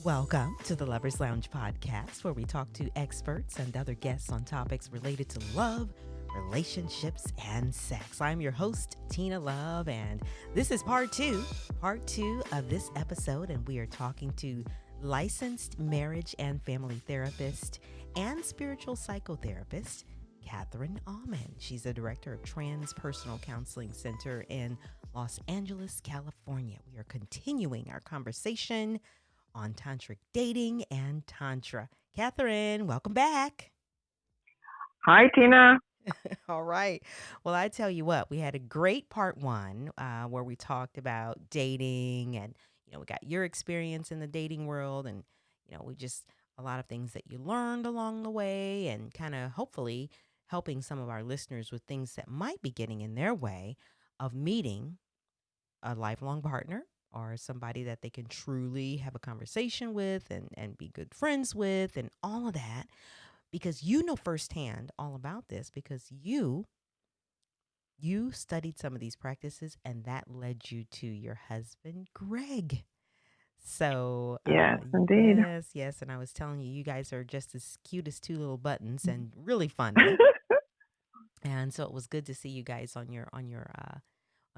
Welcome to the Lovers Lounge podcast, where we talk to experts and other guests on topics related to love, relationships, and sex. I'm your host, Tina Love, and this is part two of this episode, and we are talking to licensed marriage and family therapist and spiritual psychotherapist, Catherine Auman. She's the director of Transpersonal Counseling Center in Los Angeles, California. We are continuing our conversation on tantric dating and tantra. Catherine, welcome back. Hi, Tina. All right. Well, I tell you what, we had a great part one where we talked about dating and, we got your experience in the dating world and, we just a lot of things that you learned along the way and kind of hopefully helping some of our listeners with things that might be getting in their way of meeting a lifelong partner or somebody that they can truly have a conversation with and be good friends with and all of that, because you know firsthand all about this because you studied some of these practices and that led you to your husband, Greg. So, Yes, indeed. yes. And I was telling you, you guys are just as cute as two little buttons and really funny. And so it was good to see you guys on your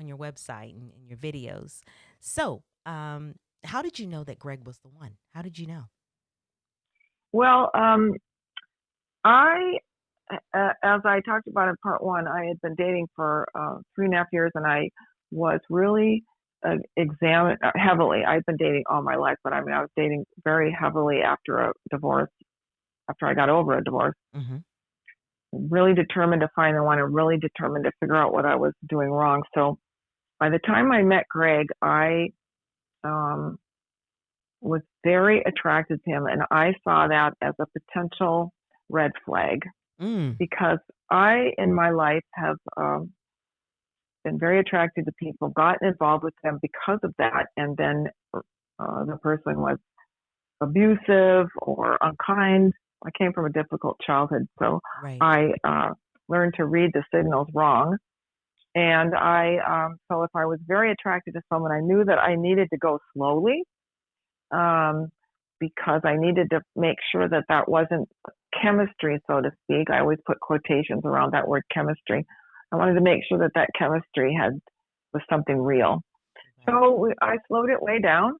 website and your videos. So, how did you know that Greg was the one? How did you know? Well, as I talked about in part one, I had been dating for 3.5 years, and I was really examined heavily. I'd been dating all my life, but I was dating very heavily after a divorce, after I got over a divorce. Mm-hmm. Really determined to find the one and really determined to figure out what I was doing wrong. So by the time I met Greg, I was very attracted to him, and I saw that as a potential red flag because I, in my life, have been very attracted to people, gotten involved with them because of that, and then the person was abusive or unkind. I came from a difficult childhood, so Right. I learned to read the signals wrong. And so if I was very attracted to someone, I knew that I needed to go slowly because I needed to make sure that that wasn't chemistry, so to speak. I always put quotations around that word chemistry. I wanted to make sure that that chemistry was something real. Right. So I slowed it way down,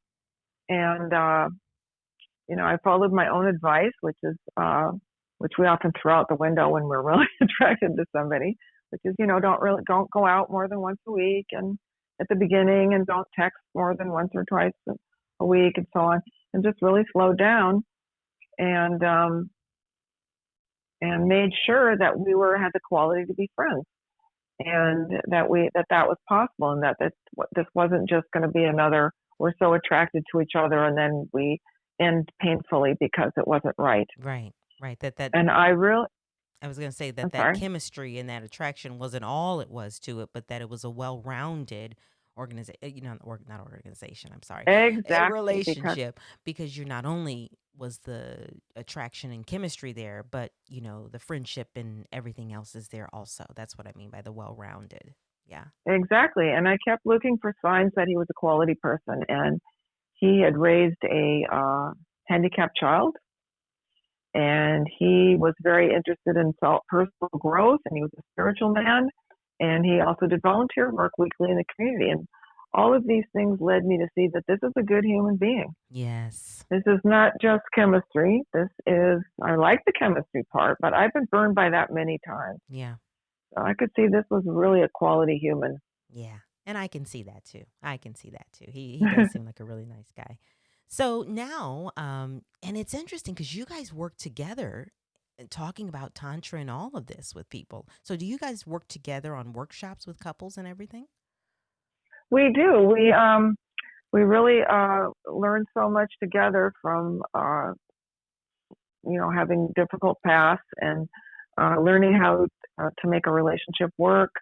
and I followed my own advice, which we often throw out the window when we're really attracted to somebody, which is, don't go out more than once a week and at the beginning, and don't text more than once or twice a week, and so on, and just really slowed down and made sure that we had the quality to be friends, and that was possible, and that this wasn't just going to be another, we're so attracted to each other and then we end painfully because it wasn't right. Right. And I was going to say that chemistry and that attraction wasn't all it was to it, but that it was a well-rounded organization, not organization, I'm sorry. Exactly. A relationship, because you're not only was the attraction and chemistry there, but, the friendship and everything else is there also. That's what I mean by the well-rounded. Yeah. Exactly. And I kept looking for signs that he was a quality person, and he had raised a handicapped child, and he was very interested in personal growth, and he was a spiritual man, and he also did volunteer work weekly in the community. And all of these things led me to see that this is a good human being. Yes. This is not just chemistry. I like the chemistry part, but I've been burned by that many times. Yeah. So I could see this was really a quality human. Yeah. And I can see that too. He does seem like a really nice guy. So now, and it's interesting because you guys work together talking about Tantra and all of this with people. So do you guys work together on workshops with couples and everything? We do. We really learn so much together from, having difficult paths and learning how to make a relationship work,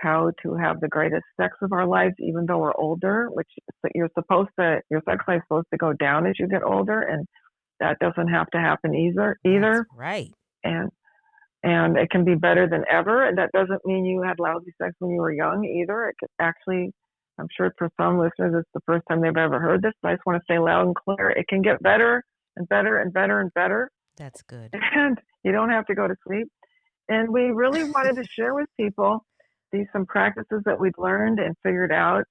how to have the greatest sex of our lives, even though we're older, which your sex life is supposed to go down as you get older, and that doesn't have to happen either. That's right. And it can be better than ever. And that doesn't mean you had lousy sex when you were young either. It could actually I'm sure for some listeners it's the first time they've ever heard this, but I just want to say loud and clear, it can get better and better and better and better. That's good. And you don't have to go to sleep. And we really wanted to share with people some practices that we'd learned and figured out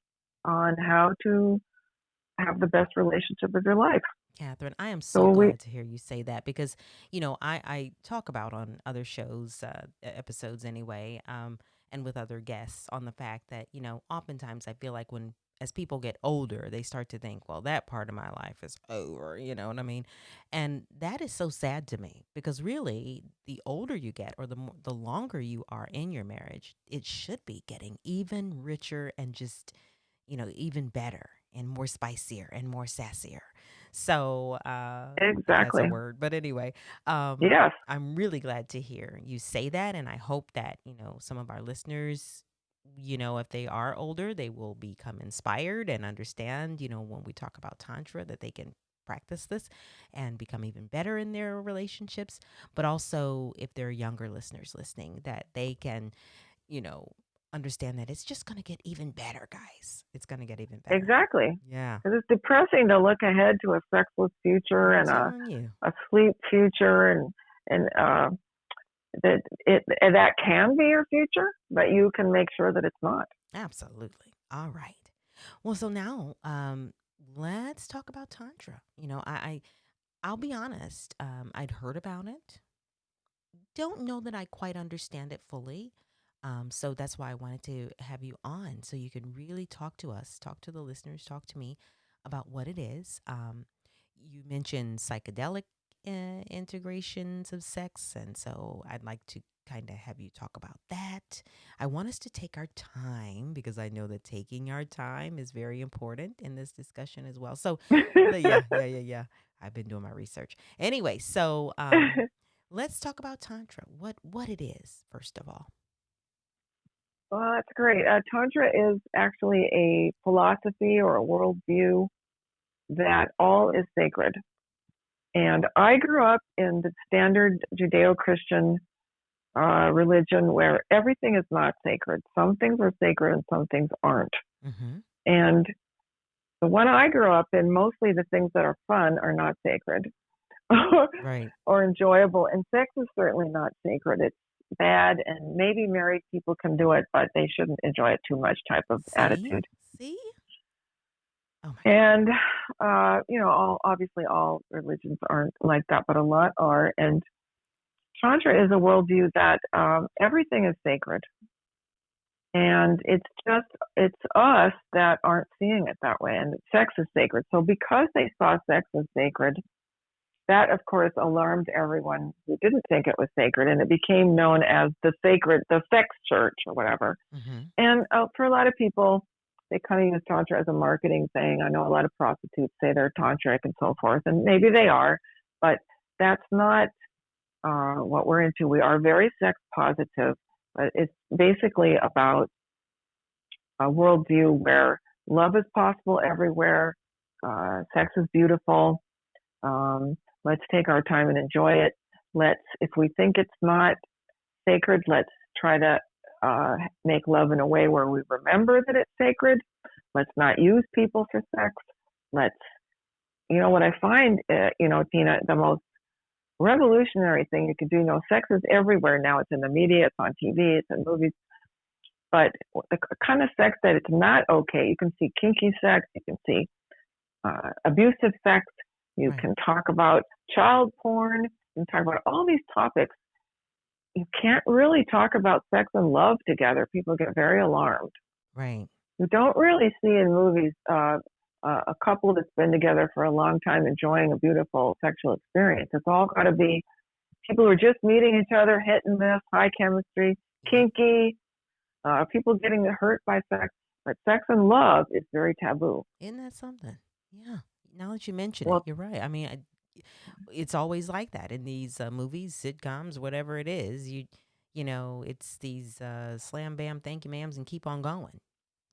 on how to have the best relationship of your life. Catherine, I am so So we glad to hear you say that because, I talk about on other shows, episodes anyway, and with other guests on the fact that, oftentimes I feel like as people get older, they start to think, well, that part of my life is over, you know what I mean? And that is so sad to me because really the older you get or the longer you are in your marriage, it should be getting even richer and just, even better and more spicier and more sassier. So, if that's a exactly. word, but anyway, Yes, I'm really glad to hear you say that. And I hope that, some of our listeners, if they are older, they will become inspired and understand, when we talk about Tantra, that they can practice this and become even better in their relationships. But also, if there are younger listeners listening, that they can, you know, understand that it's just going to get even better, guys. It's going to get even better. exactly. Yeah. Because it's depressing to look ahead to a sexless future I'm and telling you. a sleep future, and that can be your future, but you can make sure that it's not. Absolutely. All right. Well, so now let's talk about Tantra. I'll be honest. I'd heard about it. Don't know that I quite understand it fully. So that's why I wanted to have you on so you can really talk to us, talk to the listeners, talk to me about what it is. You mentioned psychedelic integrations of sex. And so I'd like to kind of have you talk about that. I want us to take our time because I know that taking our time is very important in this discussion as well. So, yeah. I've been doing my research. Anyway, so let's talk about Tantra. What it is, first of all. Well, that's great. Tantra is actually a philosophy or a worldview that all is sacred. And I grew up in the standard Judeo Christian religion where everything is not sacred. Some things are sacred and some things aren't. Mm-hmm. And the one I grew up in, mostly the things that are fun are not sacred Right. or enjoyable. And sex is certainly not sacred. It's bad, and maybe married people can do it, but they shouldn't enjoy it too much type of See? attitude. See? Oh my God. And obviously all religions aren't like that, but a lot are. And Tantra is a worldview that everything is sacred, and it's us that aren't seeing it that way. And sex is sacred. So because they saw sex as sacred, that of course alarmed everyone who didn't think it was sacred, and it became known as the sex church or whatever. Mm-hmm. And for a lot of people, they kind of use Tantra as a marketing thing. I know a lot of prostitutes say they're tantric and so forth, and maybe they are, but that's not what we're into. We are very sex positive, but it's basically about a worldview where love is possible everywhere, sex is beautiful. Let's take our time and enjoy it. If we think it's not sacred, let's try to make love in a way where we remember that it's sacred. Let's not use people for sex. What I find, Tina, the most revolutionary thing you can do. Sex is everywhere now. It's in the media, it's on TV, it's in movies. But the kind of sex that it's not okay, you can see kinky sex, you can see abusive sex, you Right. can talk about child porn, you can talk about all these topics. You can't really talk about sex and love together. People get very alarmed. Right. You don't really see in movies a couple that's been together for a long time enjoying a beautiful sexual experience. It's all got to be people who are just meeting each other, hit and miss, high chemistry, kinky, people getting hurt by sex. But sex and love is very taboo. Isn't that something? Yeah. Now that you mention it, Well, you're right. I mean, it's always like that in these movies, sitcoms, whatever it is. It's these slam bam, thank you, ma'ams, and keep on going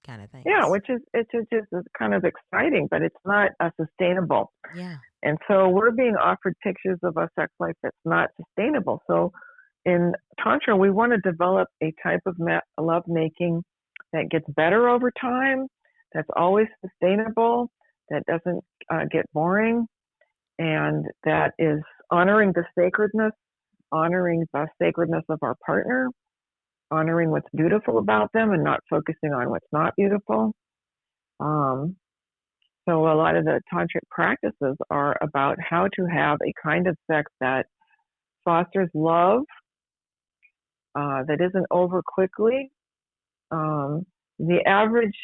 kind of yeah, things. which is it's just kind of exciting, but it's not sustainable. Yeah. And so we're being offered pictures of a sex life that's not sustainable. So in Tantra, we want to develop a type of love making that gets better over time, that's always sustainable, that doesn't get boring, and that is honoring the sacredness of our partner, honoring what's beautiful about them and not focusing on what's not beautiful. Um, so a lot of the tantric practices are about how to have a kind of sex that fosters love, that isn't over quickly. Um, the average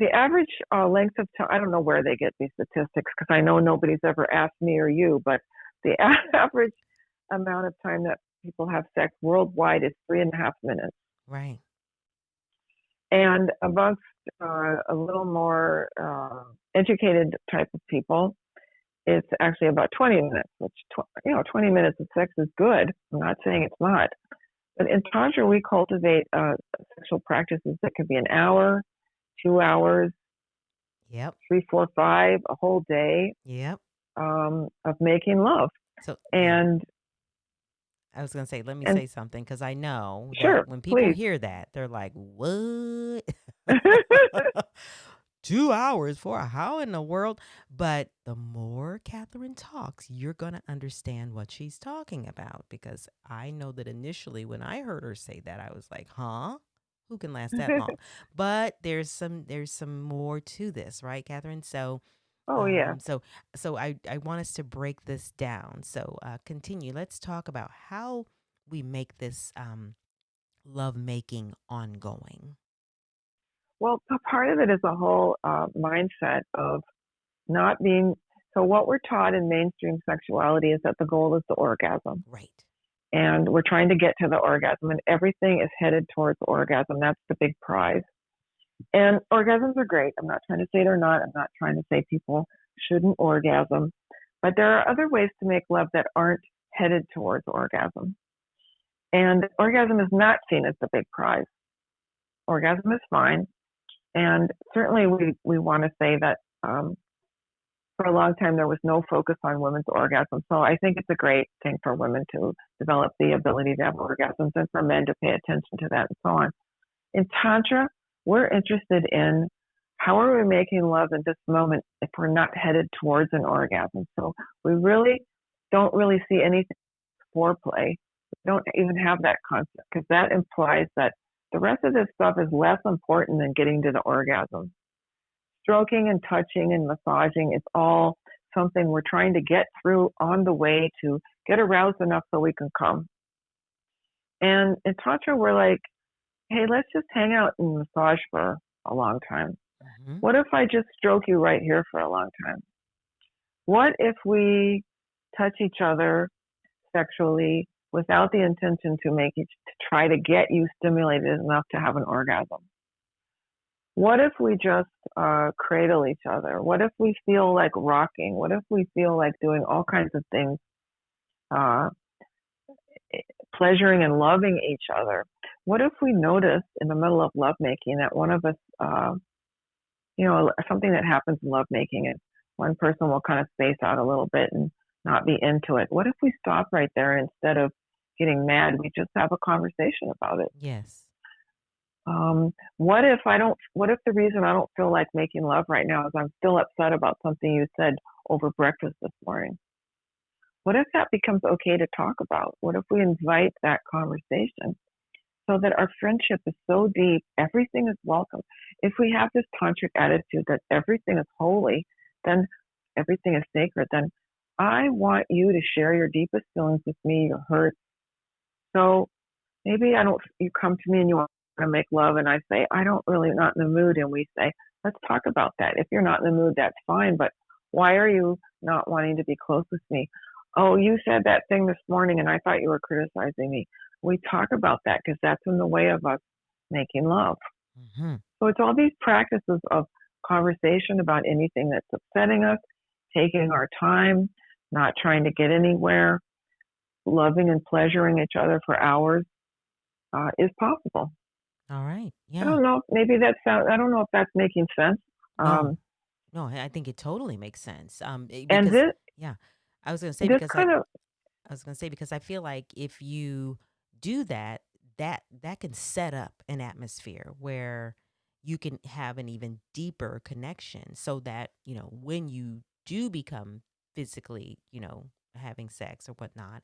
length of time, I don't know where they get these statistics because I know nobody's ever asked me or you, but the average amount of time that people have sex worldwide is 3.5 minutes. Right. And amongst a little more educated type of people, it's actually about 20 minutes, which, 20 minutes of sex is good. I'm not saying it's not. But in Tantra, we cultivate sexual practices that could be an hour, 2 hours, Yep. 3, 4, 5, a whole day Yep. of making love. So, yeah. And I was going to say, let me and say something because I know that sure, when people please. hear that, they're like, what? 2 hours for how in the world? But the more Catherine talks, you're going to understand what she's talking about because I know that initially when I heard her say that, I was like, huh? Who can last that long? But there's some more to this, right, Catherine? So Oh yeah. um, so, so I want us to break this down. So, continue. Let's talk about how we make this love making ongoing. Well, part of it is a whole mindset of not being. So what we're taught in mainstream sexuality is that the goal is the orgasm, Right. and we're trying to get to the orgasm, and everything is headed towards orgasm. That's the big prize. And orgasms are great. I'm not trying to say they're not. I'm not trying to say people shouldn't orgasm, but there are other ways to make love that aren't headed towards orgasm. And orgasm is not seen as the big prize. Orgasm is fine. And certainly we want to say that for a long time there was no focus on women's orgasm. So I think it's a great thing for women to develop the ability to have orgasms and for men to pay attention to that and so on. In Tantra, we're interested in how are we making love in this moment if we're not headed towards an orgasm. So we really don't really see anything foreplay. We don't even have that concept because that implies that the rest of this stuff is less important than getting to the orgasm. Stroking and touching and massaging is all something we're trying to get through on the way to get aroused enough so we can come. And in Tantra, we're like, hey, let's just hang out and massage for a long time. Mm-hmm. What if I just stroke you right here for a long time? What if we touch each other sexually without the intention to try to get you stimulated enough to have an orgasm? What if we just cradle each other? What if we feel like rocking? What if we feel like doing all kinds of things, uh, pleasuring and loving each other? What if we notice in the middle of lovemaking that one of us, something that happens in lovemaking is one person will kind of space out a little bit and not be into it. What if we stop right there instead of getting mad? We just have a conversation about it. Yes. What if the reason I don't feel like making love right now is I'm still upset about something you said over breakfast this morning? What if that becomes okay to talk about? What if we invite that conversation so that our friendship is so deep, everything is welcome? If we have this tantric attitude that everything is holy, then everything is sacred, then I want you to share your deepest feelings with me, your hurts. So maybe you come to me and you want to make love and I say, I don't really, not in the mood. And we say, let's talk about that. If you're not in the mood, that's fine. But why are you not wanting to be close with me? Oh, you said that thing this morning and I thought you were criticizing me. We talk about that because that's in the way of us making love. Mm-hmm. So it's all these practices of conversation about anything that's upsetting us, taking our time, not trying to get anywhere, loving and pleasuring each other for hours is possible. All right. I Yeah. don't know. I don't know if that's making sense. No. Um, No, I think it totally makes sense. and Because yeah, I was gonna say this because kind of I was gonna say because I feel like if you do that, that can set up an atmosphere where you can have an even deeper connection so that, when you do become physically, having sex or whatnot,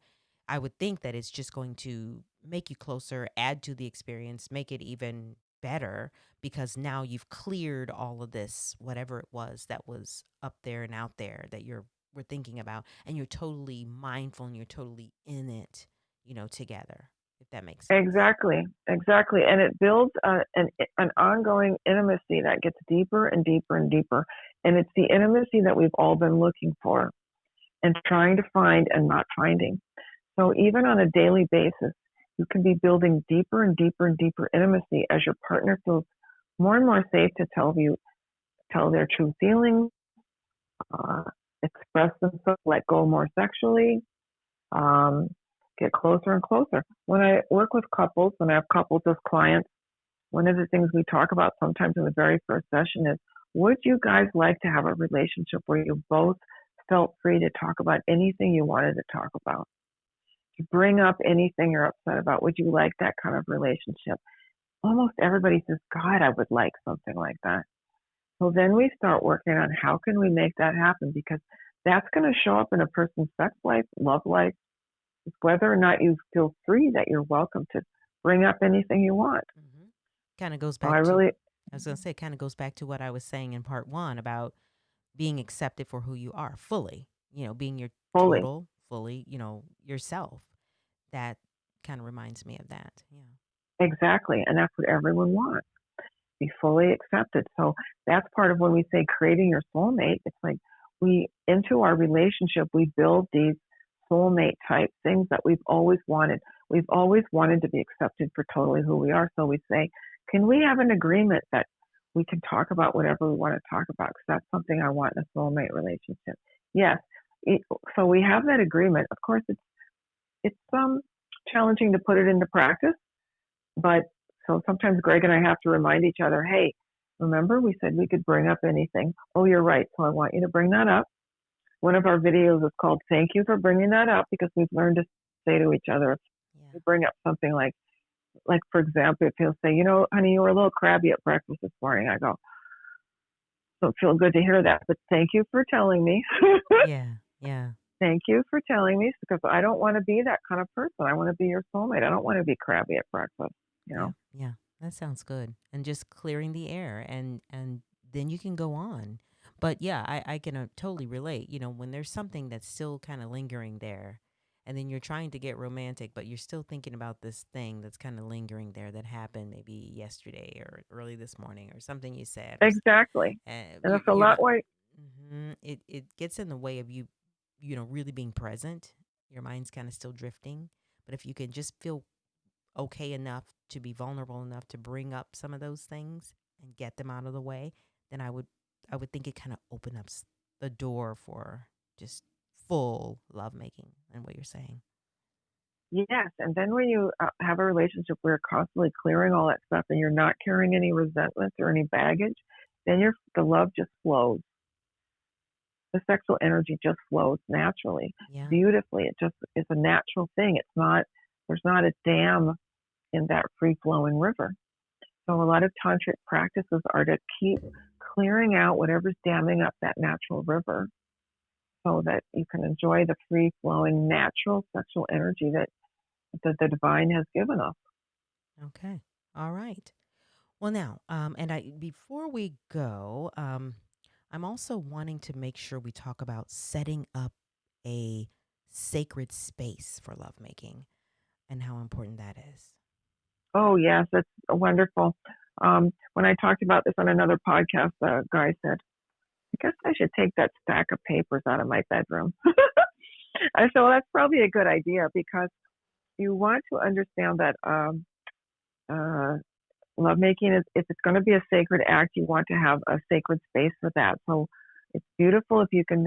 I would think that it's just going to make you closer, add to the experience, make it even better because now you've cleared all of this, whatever it was that was up there and out there that we're thinking about, and you're totally mindful and you're totally in it, together, if that makes sense. Exactly, exactly. And it builds an ongoing intimacy that gets deeper and deeper and deeper. And it's the intimacy that we've all been looking for and trying to find and not finding. So even on a daily basis, you can be building deeper and deeper and deeper intimacy as your partner feels more and more safe to tell their true feelings, uh, express themselves, let go more sexually, um, get closer and closer. When I work with couples, when I have couples as clients, one of the things we talk about sometimes in the very first session is, would you guys like to have a relationship where you both felt free to talk about anything you wanted to talk about? To bring up anything you're upset about? Would you like that kind of relationship? Almost everybody says, God, I would like something like that. So then we start working on how can we make that happen, because that's going to show up in a person's sex life, love life, whether or not you feel free that you're welcome to bring up anything you want. Hmm. Kind of goes So I back to, really I was going to say, kind of goes back to what I was saying in part one about being accepted for who you are fully, being your fully, total, fully, yourself. That kind of reminds me of that. Yeah. exactly. And that's what everyone wants, be fully accepted. So that's part of when we say creating your soulmate. It's like into our relationship, we build these soulmate type things that we've always wanted. We've always wanted to be accepted for totally who we are. So we say, can we have an agreement that we can talk about whatever we want to talk about? Because that's something I want in a soulmate relationship. Yes. So we have that agreement. Of course, it's challenging to put it into practice, but so sometimes Greg and I have to remind each other, hey, remember we said we could bring up anything. Oh, you're right. So I want you to bring that up. One of our videos is called Thank You for Bringing That Up, because we've learned to say to each other, if Yeah. we bring up something like for example, if he'll say, honey, you were a little crabby at breakfast this morning. I go, don't feel good to hear that, but thank you for telling me. Yeah. Yeah. Thank you for telling me, because I don't want to be that kind of person. I want to be your soulmate. I don't want to be crabby at breakfast, you Yeah. know? Yeah. That sounds good. And just clearing the air and then you can go on. But yeah, I can totally relate. When there's something that's still kind of lingering there, and then you're trying to get romantic, but you're still thinking about this thing that's kind of lingering there that happened maybe yesterday or early this morning or something you said, or Exactly. And it's a you're lot not. why, It gets in the way of you, really being present. Your mind's kind of still drifting. But if you can just feel okay enough to be vulnerable enough to bring up some of those things and get them out of the way, then I would think it kind of open up the door for just full lovemaking and what you're saying. yes. And then when you have a relationship where you're constantly clearing all that stuff and you're not carrying any resentments or any baggage, then the love just flows. The sexual energy just flows naturally, Yeah. beautifully. It just is a natural thing. There's not a dam in that free flowing river. So a lot of tantric practices are to keep clearing out whatever's damming up that natural river, so that you can enjoy the free flowing natural sexual energy that the divine has given us. Okay. All right. Well, now, and I before we go, I'm also wanting to make sure we talk about setting up a sacred space for lovemaking and how important that is. Oh yes, that's wonderful. When I talked about this on another podcast, the guy said, I guess I should take that stack of papers out of my bedroom. I said, well, that's probably a good idea, because you want to understand that uh, lovemaking is, if it's going to be a sacred act, you want to have a sacred space for that. So it's beautiful if you can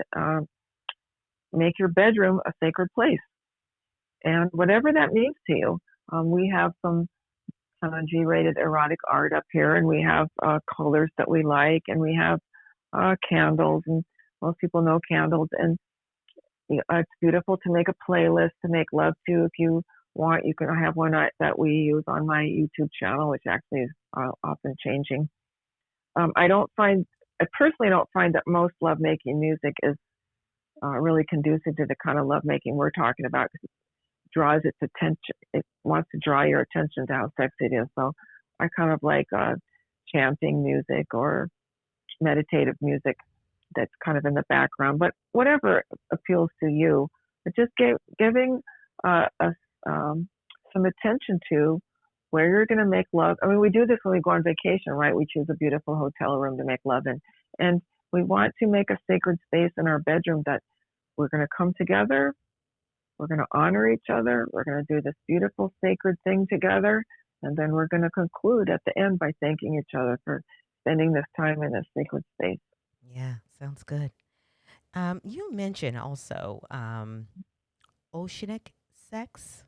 make your bedroom a sacred place, and whatever that means to you. We have some G-rated erotic art up here, and we have colors that we like, and we have candles, and most people know candles, and it's beautiful to make a playlist to make love to. If you want, you can have one that we use on my YouTube channel, which actually is often changing. I personally don't find that most lovemaking music is really conducive to the kind of lovemaking we're talking about, because it draws its attention. It wants to draw your attention to how sexy it is. So I kind of like chanting music or meditative music that's kind of in the background, but whatever appeals to you. But just giving us some attention to where you're going to make love. I mean, we do this when we go on vacation, right? We choose a beautiful hotel room to make love in. And we want to make a sacred space in our bedroom that we're going to come together. We're going to honor each other. We're going to do this beautiful sacred thing together. And then we're going to conclude at the end by thanking each other for spending this time in this sacred space. Yeah, sounds good. You mentioned also oceanic sex.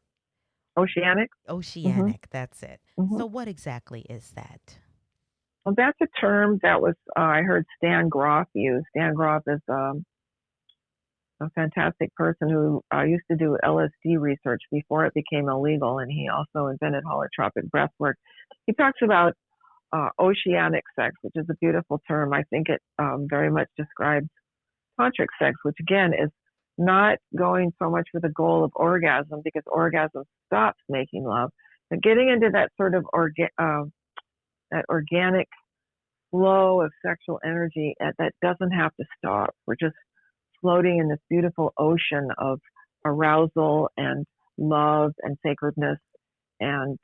Oceanic. Mm-hmm. Oceanic, that's it. Mm-hmm. So, what exactly is that? Well, that's a term that was I heard Stan Groff use. Stan Groff is a fantastic person who used to do LSD research before it became illegal, and he also invented holotropic breath work. He talks about oceanic sex, which is a beautiful term. I think it very much describes tantric sex, which again is not going so much for the goal of orgasm, because orgasm stops making love, but getting into that sort of that organic flow of sexual energy that doesn't have to stop. We're just floating in this beautiful ocean of arousal and love and sacredness, and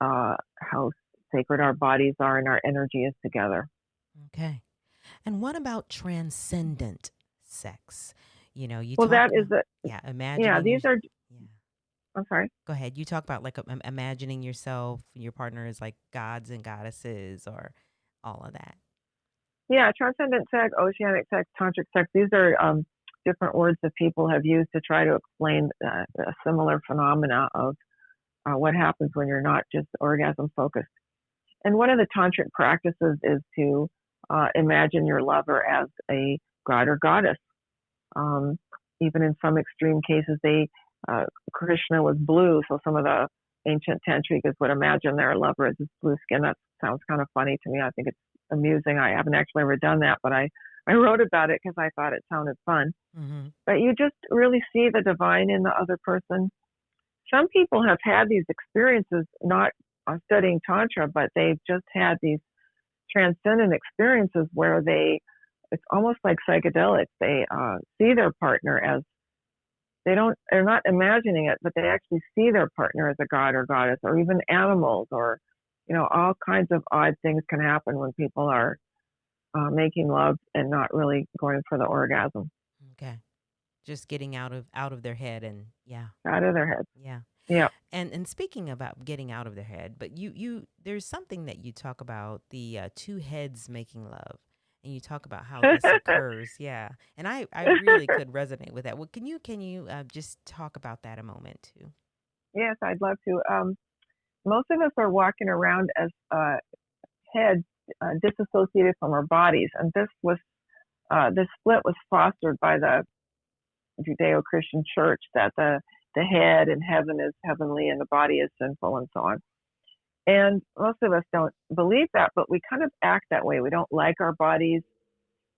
how sacred our bodies are and our energy is together. Okay. And what about transcendent sex? You Well, talk that is about, yeah, yeah, imagining these are, yeah. I'm sorry. Go ahead. You talk about like imagining yourself, your partner is like gods and goddesses or all of that. Yeah, transcendent sex, oceanic sex, tantric sex, these are different words that people have used to try to explain a similar phenomena of what happens when you're not just orgasm focused. And one of the tantric practices is to imagine your lover as a god or goddess. Um, Even in some extreme cases, Krishna was blue, so some of the ancient tantrikas would imagine their lover as this blue skin. That sounds kind of funny to me. I think it's amusing. I haven't actually ever done that, but I wrote about it because I thought it sounded fun. Mm-hmm. But you just really see the divine in the other person. Some people have had these experiences, not studying Tantra, but they've just had these transcendent experiences where it's almost like psychedelics. They see their partner as, they're not imagining it, but they actually see their partner as a god or goddess, or even animals, or, all kinds of odd things can happen when people are making love and not really going for the orgasm. Okay. Just getting out of their head and yeah. Out of their head. Yeah. Yeah. And speaking about getting out of their head, but you there's something that you talk about, the two heads making love, and you talk about how this occurs. Yeah, and I really could resonate with that. Well, can you just talk about that a moment too? Yes, I'd love to. Most of us are walking around as heads disassociated from our bodies, and this split was fostered by the Judeo-Christian church, that the head in heaven is heavenly and the body is sinful, and so on. And most of us don't believe that, but we kind of act that way. We don't like our bodies.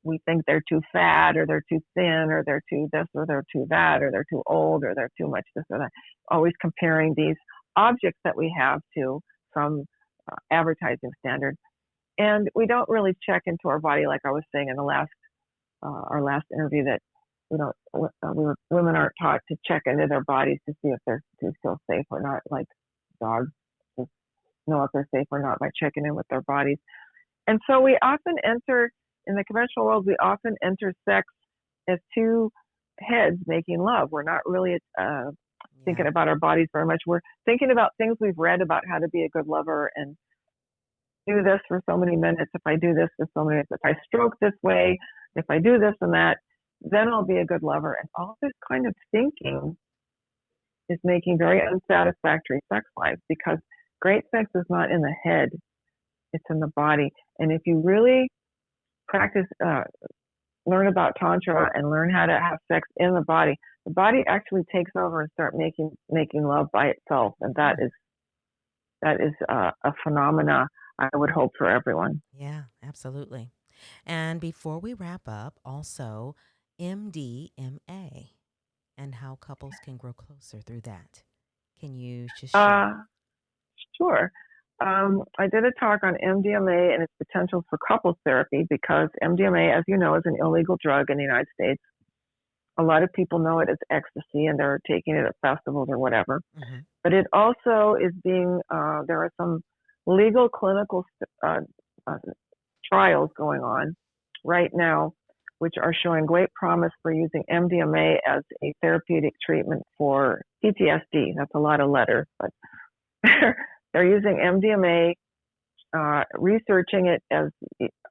We think they're too fat, or they're too thin, or they're too this, or they're too that, or they're too old, or they're too much this or that. Always comparing these objects that we have to some advertising standard. And we don't really check into our body, like I was saying in our last interview, that women aren't taught to check into their bodies to see if they're still safe or not, like dogs just know if they're safe or not by checking in with their bodies. And so in the conventional world, we often enter sex as two heads making love. We're not really thinking about our bodies very much. We're thinking about things we've read about how to be a good lover, and do this for so many minutes. If I do this for so many minutes, if I stroke this way, if I do this and that, then I'll be a good lover. And all this kind of thinking is making very unsatisfactory sex lives, because great sex is not in the head, it's in the body. And if you really practice, learn about Tantra and learn how to have sex in the body actually takes over and start making love by itself. And that is a phenomena I would hope for everyone. Yeah, absolutely. And before we wrap up, also MDMA and how couples can grow closer through that. Can you just share? Uh, sure. I did a talk on MDMA and its potential for couples therapy because MDMA, as you know, is an illegal drug in the United States. A lot of people know it as ecstasy and they're taking it at festivals or whatever. Mm-hmm. But it also is there are some legal clinical uh, trials going on right now, which are showing great promise for using MDMA as a therapeutic treatment for PTSD. That's a lot of letters, but they're using MDMA, researching it as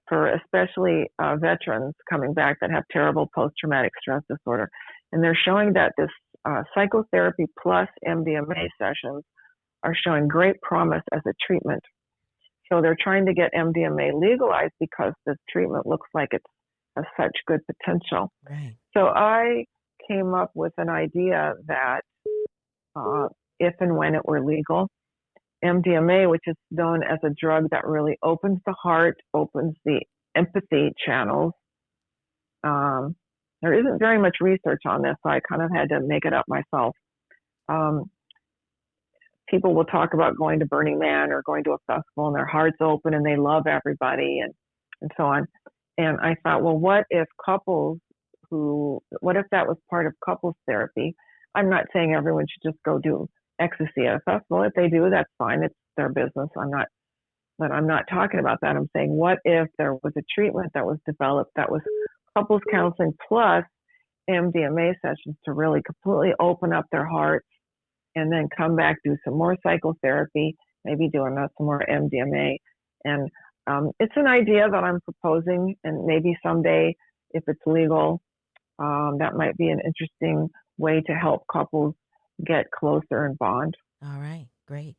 for especially veterans coming back that have terrible post-traumatic stress disorder, and they're showing that this psychotherapy plus MDMA sessions are showing great promise as a treatment. So they're trying to get MDMA legalized because this treatment looks like it has such good potential. Right. So I came up with an idea that if and when it were legal, MDMA, which is known as a drug that really opens the heart, opens the empathy channels. There isn't very much research on this, so I kind of had to make it up myself. Um, People will talk about going to Burning Man or going to a festival and their heart's open and they love everybody and so on. And I thought, well, what if that was part of couples therapy? I'm not saying everyone should just go do ecstasy at a festival. If they do, that's fine. It's their business. But I'm not talking about that. I'm saying, what if there was a treatment that was developed that was couples counseling plus MDMA sessions to really completely open up their hearts and then come back, do some more psychotherapy, maybe do some more MDMA. And it's an idea that I'm proposing, and maybe someday, if it's legal, that might be an interesting way to help couples get closer and bond. All right. Great.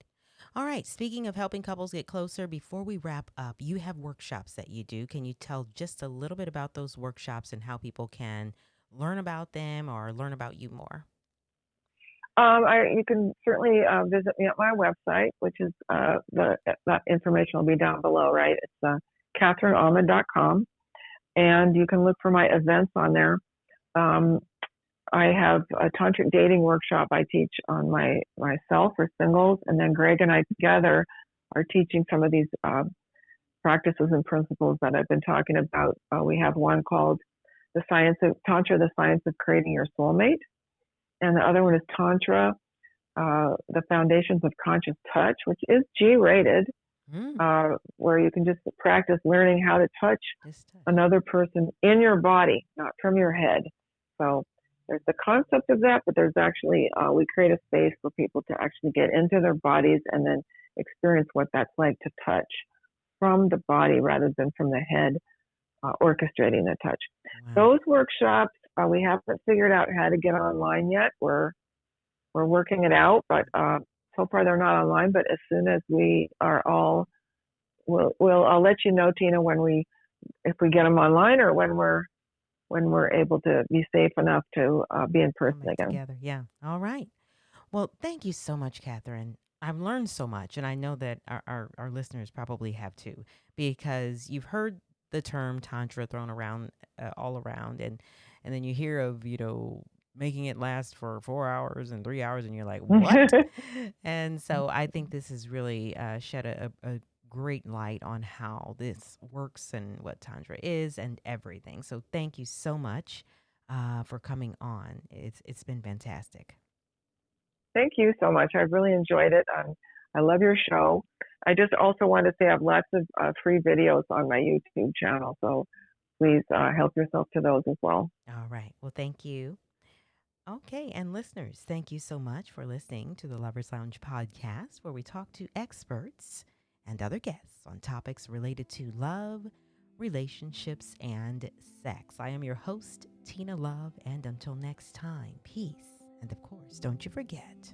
All right. Speaking of helping couples get closer, before we wrap up, you have workshops that you do. Can you tell just a little bit about those workshops and how people can learn about them or learn about you more? You can certainly visit me at my website, which is that information will be down below, right? It's CatherineAuman.com, and you can look for my events on there. I have a tantric dating workshop I teach on myself for singles, and then Greg and I together are teaching some of these practices and principles that I've been talking about. We have one called The Science of Tantra, The Science of Creating Your Soulmate. And the other one is Tantra, The Foundations of Conscious Touch, which is G-rated, where you can just practice learning how to touch another person in your body, not from your head. So there's the concept of that, but there's actually, we create a space for people to actually get into their bodies and then experience what that's like to touch from the body rather than from the head, orchestrating the touch. Wow. Those workshops, we haven't figured out how to get online yet. We're working it out, but so far they're not online. But as soon as we are all, I'll let you know, Tina, if we get them online or when we're able to be safe enough to be in person again. Together, yeah. All right. Well, thank you so much, Catherine. I've learned so much, and I know that our listeners probably have too, because you've heard the term tantra thrown around all around, and then you hear of making it last for 4 hours and 3 hours, and you're like, what? And so I think this has really shed a great light on how this works and what tantra is and everything. So thank you so much for coming on. It's been fantastic. Thank you so much. I've really enjoyed it. I love your show. I just also want to say I have lots of free videos on my YouTube channel, so please help yourself to those as well. All right. Well, thank you. Okay, and listeners, thank you so much for listening to the Lovers Lounge podcast, where we talk to experts and other guests on topics related to love, relationships, and sex. I am your host, Tina Love, and until next time, peace. And of course, don't you forget,